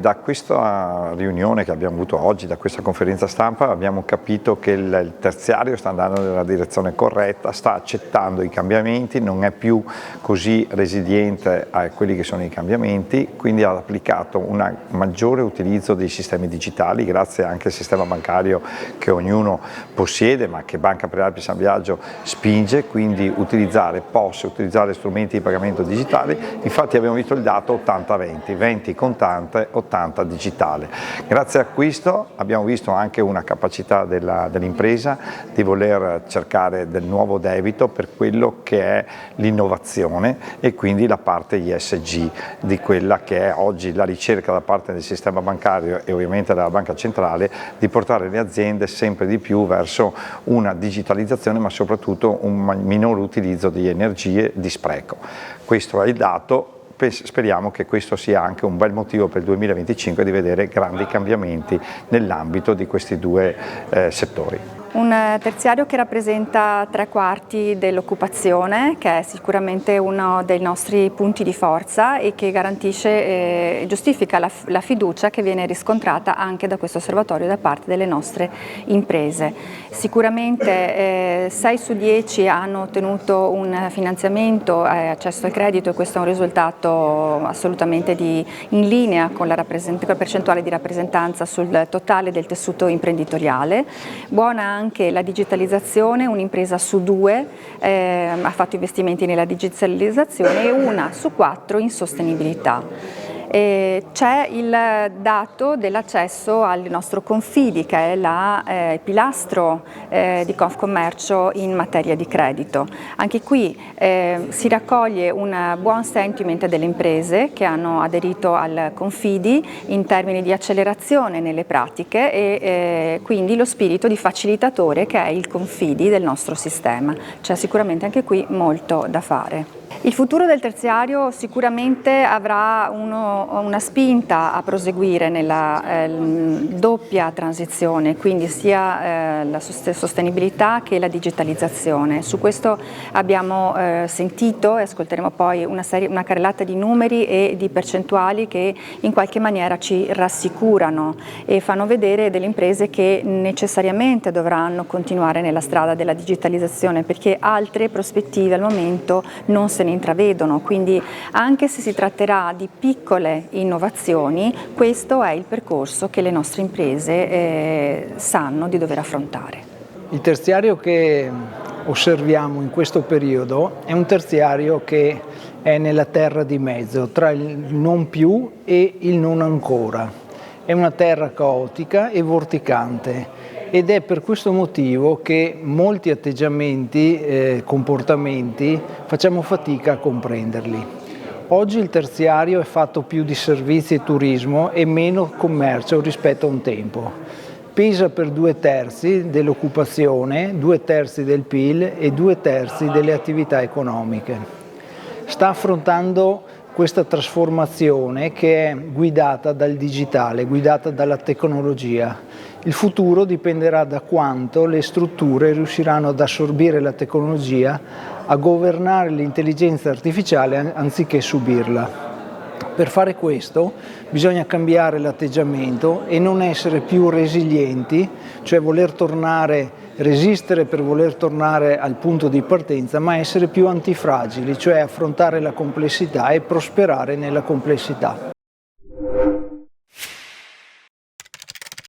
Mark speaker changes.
Speaker 1: Da questa riunione che abbiamo avuto oggi, da questa conferenza stampa, abbiamo capito che il terziario sta andando nella direzione corretta, sta accettando i cambiamenti, non è più così resiliente a quelli che sono i cambiamenti, quindi ha applicato un maggiore utilizzo dei sistemi digitali, grazie anche al sistema bancario che ognuno possiede, ma che Banca Prealpi San Biagio spinge, quindi utilizzare POS, utilizzare strumenti di pagamento digitali. Infatti abbiamo visto il dato 80-20, 20 contante, 80 digitale. Grazie a questo abbiamo visto anche una capacità dell'impresa di voler cercare del nuovo debito per quello che è l'innovazione e quindi la parte ESG di quella che è oggi la ricerca da parte del sistema bancario e ovviamente della banca centrale di portare le aziende sempre di più verso una digitalizzazione, ma soprattutto un minor utilizzo di energie di spreco. Questo è il dato. Speriamo che questo sia anche un bel motivo per il 2025 di vedere grandi cambiamenti nell'ambito di questi due settori.
Speaker 2: Un terziario che rappresenta 3/4 dell'occupazione, che è sicuramente uno dei nostri punti di forza e che garantisce e giustifica la fiducia che viene riscontrata anche da questo osservatorio da parte delle nostre imprese. Sicuramente 6 su 10 hanno ottenuto un finanziamento e accesso al credito e questo è un risultato assolutamente in linea con la percentuale di rappresentanza sul totale del tessuto imprenditoriale. Buona anche la digitalizzazione, un'impresa su 2 ha fatto investimenti nella digitalizzazione e 1 su 4 in sostenibilità. C'è il dato dell'accesso al nostro Confidi, che è il pilastro di Confcommercio in materia di credito. Anche qui si raccoglie un buon sentiment delle imprese che hanno aderito al Confidi in termini di accelerazione nelle pratiche e quindi lo spirito di facilitatore che è il Confidi del nostro sistema. C'è sicuramente anche qui molto da fare. Il futuro del terziario sicuramente avrà una spinta a proseguire nella doppia transizione, quindi sia la sostenibilità che la digitalizzazione. Su questo abbiamo sentito e ascolteremo poi una carrellata di numeri e di percentuali che in qualche maniera ci rassicurano e fanno vedere delle imprese che necessariamente dovranno continuare nella strada della digitalizzazione perché altre prospettive al momento non se ne intravedono, quindi anche se si tratterà di piccole innovazioni, questo è il percorso che le nostre imprese sanno di dover affrontare.
Speaker 3: Il terziario che osserviamo in questo periodo è un terziario che è nella terra di mezzo, tra il non più e il non ancora. È una terra caotica e vorticante. Ed è per questo motivo che molti atteggiamenti, comportamenti, facciamo fatica a comprenderli. Oggi il terziario è fatto più di servizi e turismo e meno commercio rispetto a un tempo. Pesa per 2/3 dell'occupazione, 2/3 del PIL e 2/3 delle attività economiche. Sta affrontando questa trasformazione che è guidata dal digitale, guidata dalla tecnologia. Il futuro dipenderà da quanto le strutture riusciranno ad assorbire la tecnologia, a governare l'intelligenza artificiale anziché subirla. Per fare questo bisogna cambiare l'atteggiamento e non essere più resilienti, cioè resistere per voler tornare al punto di partenza, ma essere più antifragili, cioè affrontare la complessità e prosperare nella complessità.